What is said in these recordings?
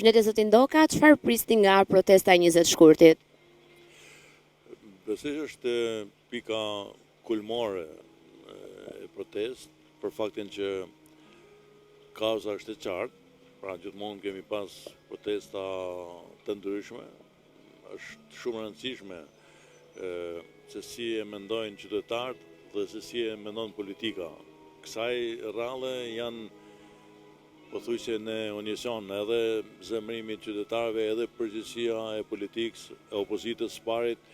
Përshëndetje zoti Ndoka, çfarë prisni nga protesta e 20 shkurtit? Besoj është pika kulmore e protest, për faktin që kauza është e qartë, pra gjithmonë kemi pas protesta të ndryshme, është shumë rëndësishme se si e mendojnë qytetarët dhe se si e mendon politika. Kësaj rrallë janë pothuajse në unison edhe zemrimi i qytetarëve, edhe përgjegjësia e politikës, e opozitës së parit,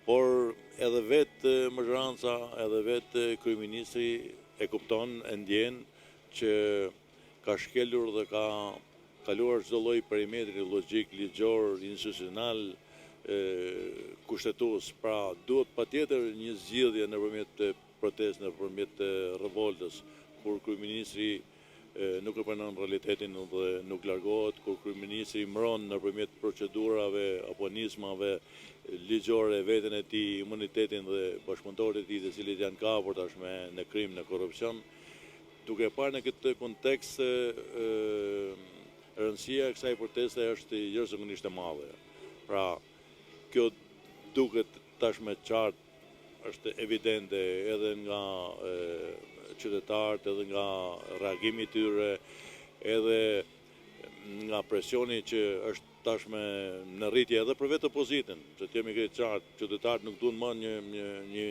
por edhe vetë majoranca, edhe vetë kryeministri e kupton, e ndjen që ka shkelur dhe ka kaluar çdo lloj perimetri logjik, ligjor, institucional, kushtetues. Pra duhet patjetër një zgjidhje nëpërmjet protestës, nëpërmjet revoltës, kur kryeministri nuk e pranon realitetin dhe nuk largohet, kur kryeministri mbron nëpërmjet procedurave apo nismave ligjore veten e tij, imunitetin dhe bashkëpunëtorët e tij, të cilët janë kapur tashme në krim, në korrupsion. Duke parë në këtë kontekst, rëndësia e kësaj proteste është jashtëzakonisht e madhe. Pra, kjo duket tashme qartë, është evidente edhe nga qytetarët, edhe nga reagimi i tyre, edhe nga presioni që është tashme në rritje edhe për vetë opozitën, që të jemi krejt qartë, qytetarët nuk duan më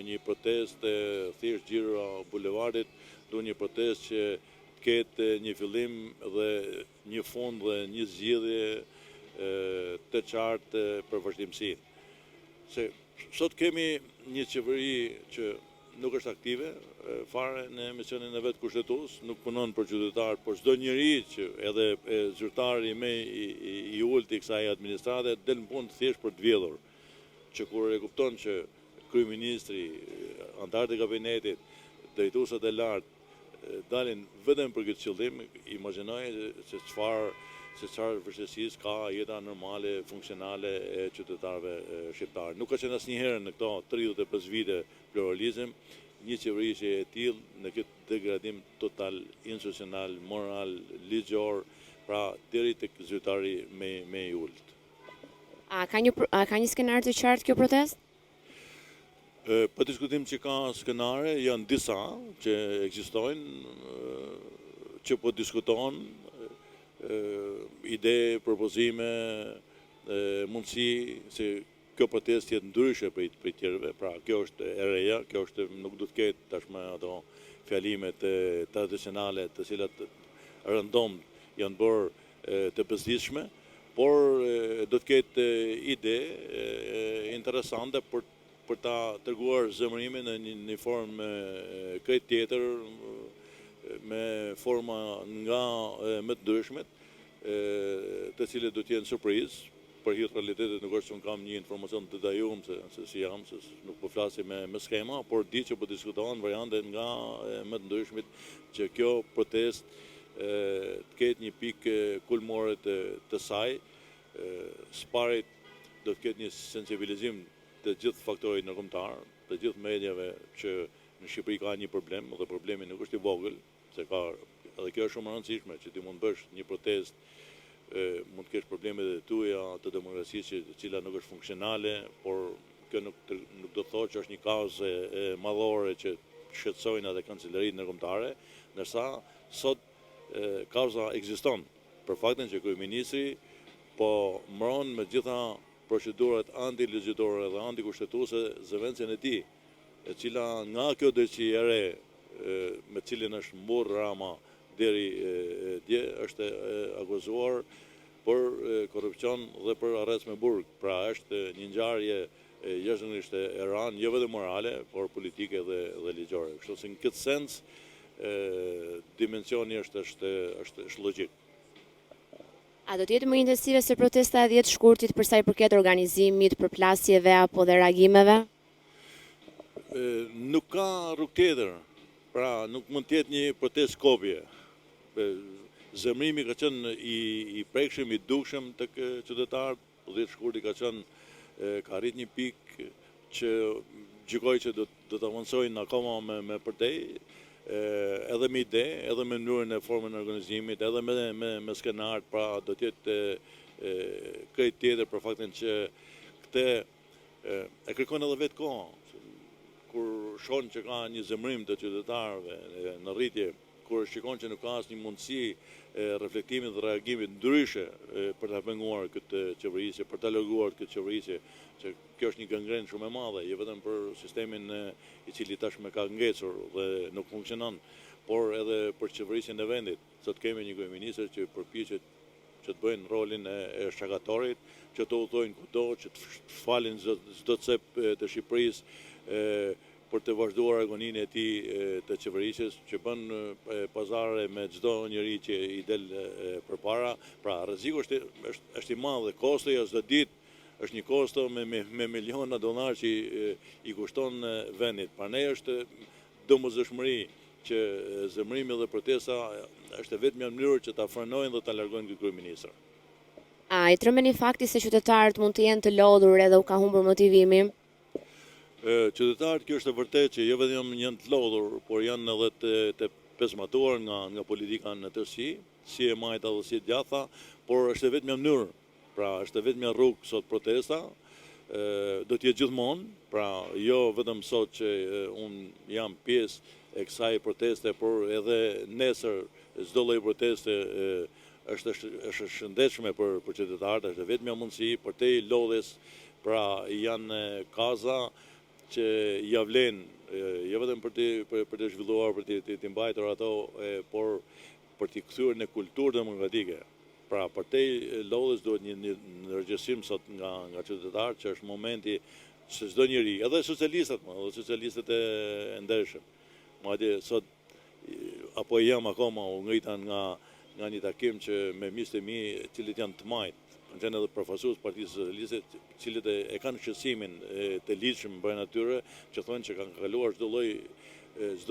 një protestë thjesht gjira bulevardit, duan një protestë që të ketë një fillim dhe një fund dhe një zgjidhje të qartë për vazhdimsinë. Se sot kemi një qeveri që nuk është aktive fare në misionin e vetë kushtetues, nuk punon për qytetarët, por çdo njeri që edhe zyrtari më i ulët i kësaj administrate del në punë thjesht për të vjedhur, që kur e kupton që kryeministri, anëtarët e kabinetit, drejtuesat e lartë dalin vetëm për këtë qëllim, imagjinoj se çfarë vështirësisë ka jeta normale, funksionale e qytetarëve shqiptarë. Nuk ka qenë asnjëherë në këto 35 vite pluralizëm një qeveri që e tillë në këtë degradim total, institucional, moral, ligjor, pra deri tek zyrtari me i ulët. A ka një skenar të qartë kjo protestë? Për diskutim që ka skenare, janë disa që ekzistojnë, që po diskutohen, ide, propozime, mundësi se kjo protestë jetë ndryshe për tjerëve. Pra kjo është e reja, kjo është nuk do të ketë tashmë ato fjalimet tradicionale të cilat rëndom janë bërë të bezdishme, por do të ketë ide interesante për ta treguar zemërimin në një formë krejt tjetër, me forma nga më të ndryshmet, të cilët do të jenë surprizë. Për hir realitetit nuk është që unë kam një informacion të detajuar se si jam, se nuk po flasim me skema, por di që po diskutohen variante nga më të ndryshmit që kjo protestë të ketë një pikë kulmore të saj. Së pari do të ketë një sensibilizim të gjithë faktorëve ndërkombëtar, të gjithë mediave që në Shqipëri ka një problem, dhe problemi nuk është i vogël, se ka edhe kjo është shumë e rëndësishme që ti mund bësh një protestë, mund të kesh probleme dhe tuaja të demokracisë e cila nuk është funksionale, por kjo nuk do të thotë që është një kauzë madhore që shqetësojnë edhe kancelaritë ndërkombëtare, ndërsa sot kauza ekziston për faktin që kryeministri po mbron me gjitha procedurat anti-ligjitore dhe anti-kushtetuese zëvendësin e tij, e cila nga kjo drejtësi e re me cilin është mburr Rama deri dje, është akuzuar për korrupsion dhe për arrest me burg. Pra është një ngjarje jashtëzakonisht e rëndë, jo vetëm morale, por politike dhe ligjore. Kështu që në këtë sens dimensioni është logjik. A do të jetë më intensive se protesta e 10 shkurtit për sa i përket organizimit, përplasjeve apo dhe reagimeve? Nuk ka rrugë tjetër. Pra nuk mund të jetë një protestë kopje. Zemrimi ka qenë i prekshëm, i dukshëm tek qytetarët, 10 shkurti ka arrit një pikë që gjykoj që do të avancojnë akoma me përtej. edhe me ide, edhe me mënyrën e formën e organizimit, edhe me skenart, pra do t'jetë këtë tjetër për faktin që këte e kërkon edhe vetë kohë. Kur shon që ka një zemrim të qytetarëve në rritje, kur shikon që nuk ka asnjë mundësi reflektimit dhe reagimit ndryshe për ta penguar këtë qeverisje, për ta larguar këtë qeverisje, që kjo është një gangren shumë e madhe, jo vetëm për sistemin i cili tashmë ka ngecur dhe nuk funksionon, por edhe për qeverisjen e vendit. Sot kemi një kryeministër që përpiqet që të bëjnë rolin e shkakatorit, që të udhtojnë kudo, që të falin çdo cep të Shqipërisë për të vazhduar agoninë e tij të qeverisjes, që bën pazare me çdo njeri që i del përpara. Pra rreziku është i madh dhe kosto ja çdo ditë është një kosto me miliona dollar që i kushton vendit. Prandaj është domosdoshmëri që zemrimi dhe protesta është vetëm një mënyrë që ta frenojnë dhe ta largojnë këtë kryeministër. A i trëmbeni fakti se qytetarët mund të jenë të lodhur edhe u ka humbur motivimi? Qytetarët, kjo është e vërtetë që jo vetëm janë të lodhur, por janë edhe të pesmatuar nga politika në tërësi, si e majta dhe si e djatha, por është vetëm një mënyrë. Pra është vetëm një rrugë sot protesta, do t'jetë gjithmonë, pra jo vetëm sot që unë jam pjesë e kësaj proteste, por edhe nesër çdo lloj proteste është shëndetshme për qytetarët, është vetëm një mundësi për te lodhes, pra janë kaza që ja vlen, jo vetëm për të zhvilluar, për të mbajtur ato, por për t'i kthyer në kulturë demokratike. Pra për te lodhes duhet një ndërgjegjësim sot nga qytetarët, që është momenti që çdo njeri, edhe socialistët e ndershëm, madje sot apo jam akoma u ngritan nga një takim që me miqtë e mi, cilët janë të majtë, kanë edhe përfaqësues Partisë Socialiste, cilët e kanë shqetësimin të lidhshëm brenda tyre, që thonë që kanë kaluar çdo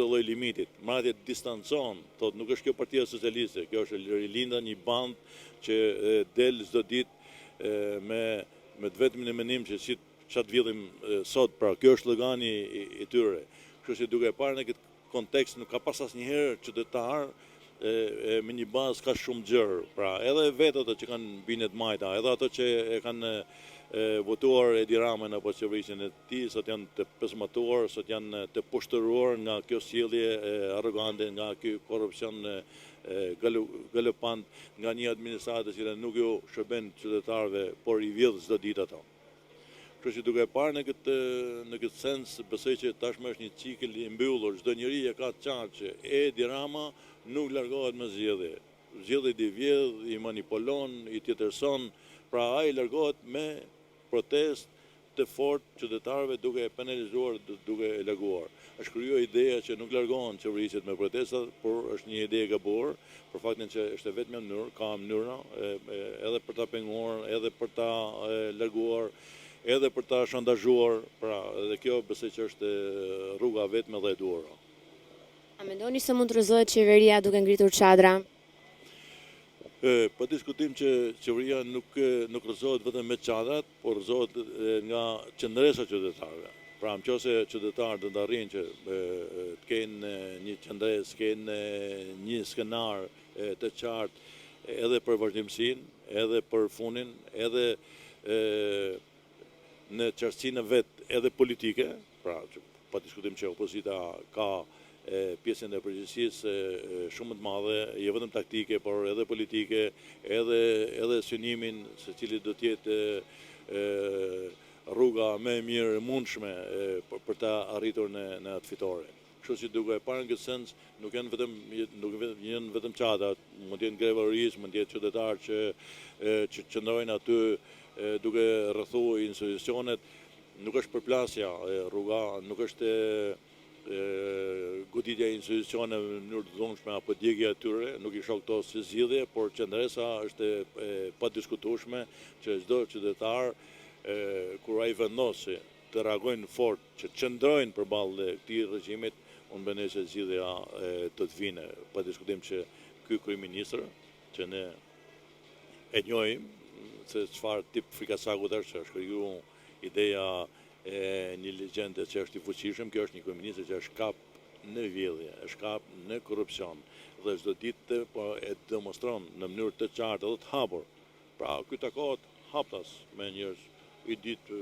lloj limitit. Madje distancon, thotë nuk është kjo Partia Socialiste, kjo është rilinda një band që del çdo ditë me të vetmin e mendim që si çat vjedhim sot, pra kjo është slogani i tyre. Kështu që duke e parë në këtë kontekst nuk ka pas asnjëherë qytetar me një bazë ka shumë gjërë, pra edhe vetë ato që kanë binet majta, edhe ato që e kanë votuar Edi Ramën apo qeverisjen e tij, sot janë të pesmatuar, sot janë të pushtëruar nga kjo sjellje arrogante, nga ky korrupsion galopant, nga një administratë që nuk ju shërben qytetarëve, por i vjedh çdo ditë ato. Kështu që duke parë në këtë sens, besoj që tashmë është një cikël i mbyllur, çdo njeri e ka të qartë që Edi Rama nuk largohet me zgjedhje. Zgjedhjet i vjedh, i manipulon, i tjetërson, pra ai largohet me protestë të fortë qytetarëve duke e penalizuar, duke e larguar. Është krijuar ideja që nuk largohen qeverisjet me protesta, por është një ide e gabuar, për faktin që është vetëm një mënyrë, ka mënyra edhe për ta penguar, edhe për ta larguar, edhe për ta shantazhuar, pra edhe kjo besoj që është rruga vetme dhe e duhur. A mendoni se mund të rrëzohet qeveria duke ngritur çadra? Po diskutim që qeveria nuk rrëzohet vetëm me çadrat, por rrëzohet nga qendresa qytetarëve. Pra nëse qytetarët do të arrijnë që të kenë një qendresë, kenë një skenar të qartë edhe për vazhdimsinë, edhe për fundin, edhe në qartësinë vetë edhe politike, pra pa diskutim që opozita ka pjesën e përgjegjësisë shumë të madhe, jo vetëm taktike, por edhe politike, edhe synimin se cili do të jetë rruga më e mirë e mundshme për të arritur në atë fitore. Kështu që duke e parë në këtë sens, nuk janë vetëm çadrat, mund të jenë grevarisë, mund të jetë qytetarë që qëndrojnë aty duke rrethuar institucionet, nuk është përplasja rruga, nuk është goditja e institucioneve në mënyrë të dhunshme apo djegja e tyre, nuk i shoh këto si zgjidhje, por qendresa është pa diskutueshme që çdo qytetar kur ai vendosi të reagojnë fort, që qëndrojnë përballë këtij regjimit, unë mendoj se zgjidhja do të vinë, pa diskutim që ky kryeministër që ne e njohim se çfarë tip frikasaku është krijuar ideja një legjende që është i fuqishëm, kjo është një kryeministër që është kap në vjedhje, është kap në korrupsion dhe çdo ditë po e demonstron në mënyrë të qartë dhe të hapur. Pra, ky takohet haptas me njerëz, i ditë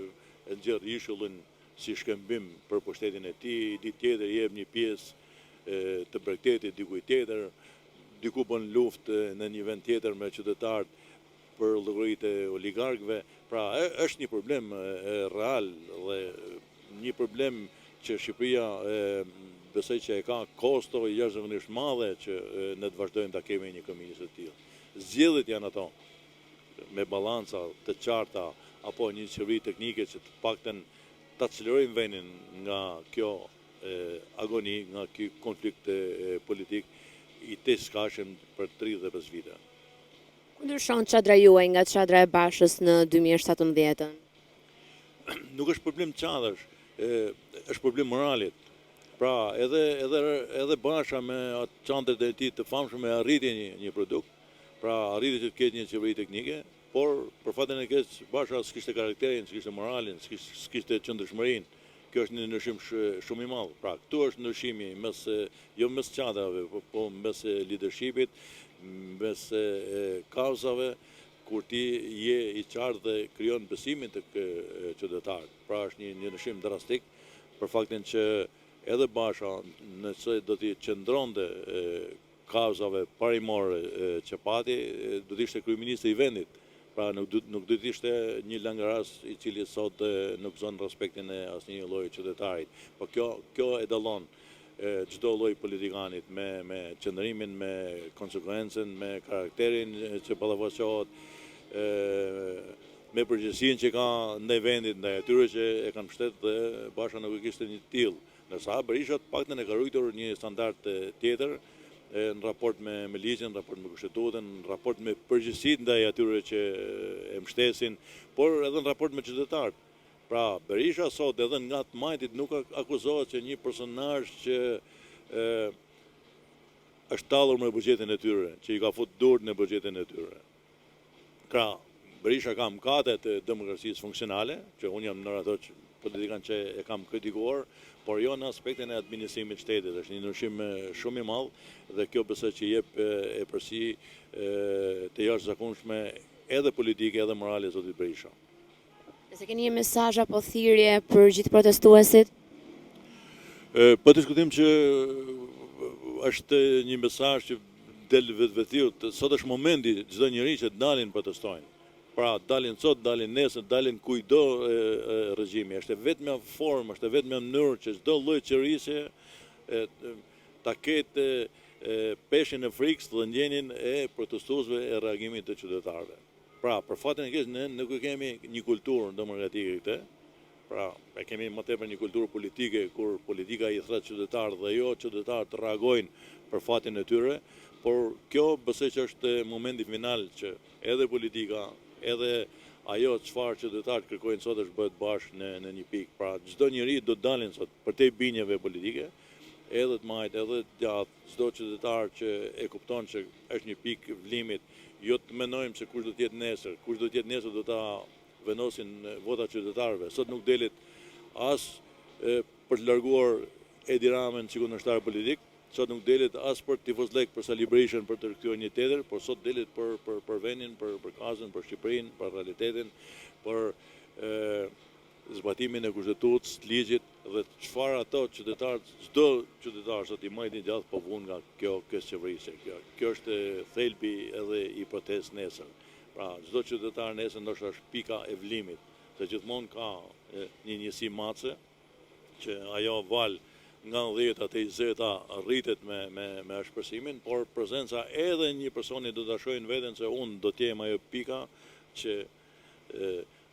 e nxjerr ishullin si shkëmbim për pushtetin e tij, i ditë tjetër jep një pjesë të bregtetit dikujt tjetër, diku bën luftë në një vend tjetër me qytetarët për llogaritë e oligarkëve. Pra, është një problem real dhe një problem që Shqipëria besoj që e ka kosto jashtëzakonisht madhe që ne të vazhdojmë ta kemi një komitet të tillë. Zgjedhjet janë ato me balanca të qarta apo një qeveri teknike që të paktën ta çlirojmë vendin nga kjo agoni, nga ky konflikt politik i tezkashëm për 35 vite. Ku ndryshon çadra juaj nga çadra e Bashës në 2017? Nuk është problem çadrës, është problem moralit. Pra, edhe Basha me atë çantët e tij të famshme arriti një produkt, pra arriti që të ketë një qeveri teknike, por për fatin e keq Basha s'kishte karakterin, s'kishte moralin, s'kishte qëndrueshmërinë. Kjo është një ndryshim shumë i madh. Pra, këtu është ndryshimi mes jo mes çadrave, po mes leadershipit, mes kauzave, kur ti je i qartë dhe krijon besimin tek qytetarët. Pra, është një ndryshim drastik për faktin që edhe Basha, nëse do t'i qëndronte kauzave parimore që pati, do të ishte kryeministri i vendit. Pra, nuk do të ishte një langaras i cili sot nuk zon respektin e asnjë lloji qytetarit. Po kjo e dallon çdo lloj politikanit me qëndrimin, me konsekuencën, me karakterin që ballafaqohet, me përgjegjësinë që ka ndaj vendit, ndaj atyre që e kanë mbështet dhe Basha nuk e kishte një tillë. Ndërsa Berisha të paktën e ka ruajtur një standard tjetër në raport me ligjin, në raport me kushtetutën, në raport me përgjegjësitë ndaj atyre që e mbështesin, por edhe në raport me qytetarët. Pra, Berisha sot edhe nga të majtit nuk akuzohet që një personazh që është tallur me buxhetin e tyre, që i ka futur dorë në buxhetin e tyre. Pra, Berisha ka mëkate të demokracisë funksionale, që unë jam ndër ato politikan që e kam kritikuar, por jo në aspektin e administrimit shtetit. Është një ndryshim shumë i madh dhe kjo besoj që jep epërsi të jashtëzakonshme edhe politike edhe morale zotit Berisha. Nëse keni një mesazh apo thirrje për gjithë protestuesit? Po diskutim që është një mesazh që del vetvetiu. Sot është momenti çdo njeri që dalin protestojnë. Pra, dalin sot, dalin nesër, dalin kujdo regjimi. Është vetëm formë, është vetëm mënyrë që çdo lloj qeverisje ta ketë peshin e frikës dhe ndjenjen e protestuesve e reagimit të qytetarëve. Pra, për fatin e keq ne nuk kemi një kulturë demokratike këte. Pra, e kemi më tepër një kulturë politike kur politika i thret qytetarët dhe jo qytetarët të reagojnë për fatin e tyre, por kjo besoj që është momenti final që edhe politika, edhe ajo çfarë qytetarët kërkojnë sot është bëhet bashkë në një pikë. Pra, çdo njeri do të dalin sot për te binjeve politike, edhe të majtë, edhe të gjatë, çdo qytetar që e kupton që është një pikë vlimit, jo të mendojmë se kush do të jetë nesër, do ta vendosin vota qytetarëve. Sot nuk delet as për të larguar Edi Ramën si kundërshtar politik, sot nuk delet as për tifozlek për Sali Berishën për të rikthyer një tjetër, por sot delet për vendin, për kazën, për Shqipërinë, për realitetin, për zbatimin e kushtetutës, ligjit dhe çfarë ato qytetarët, çdo qytetar sot i majtë gjatë po vun nga kjo qeverisje. Kjo është thelbi edhe i protestës nesër. Pra, çdo qytetar nesër ndoshta është pika e vlimit, se gjithmonë ka një njësi mace që ajo val nga 10 te 20 rritet me ashpërsimin, por prezenca edhe një personi do ta shohin veten se unë do të jem ajo pika që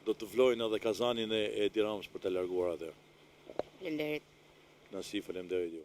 do të vlojnë edhe kazanin e Tiranës për të larguar atë. Faleminderit. Nasi, faleminderit ju.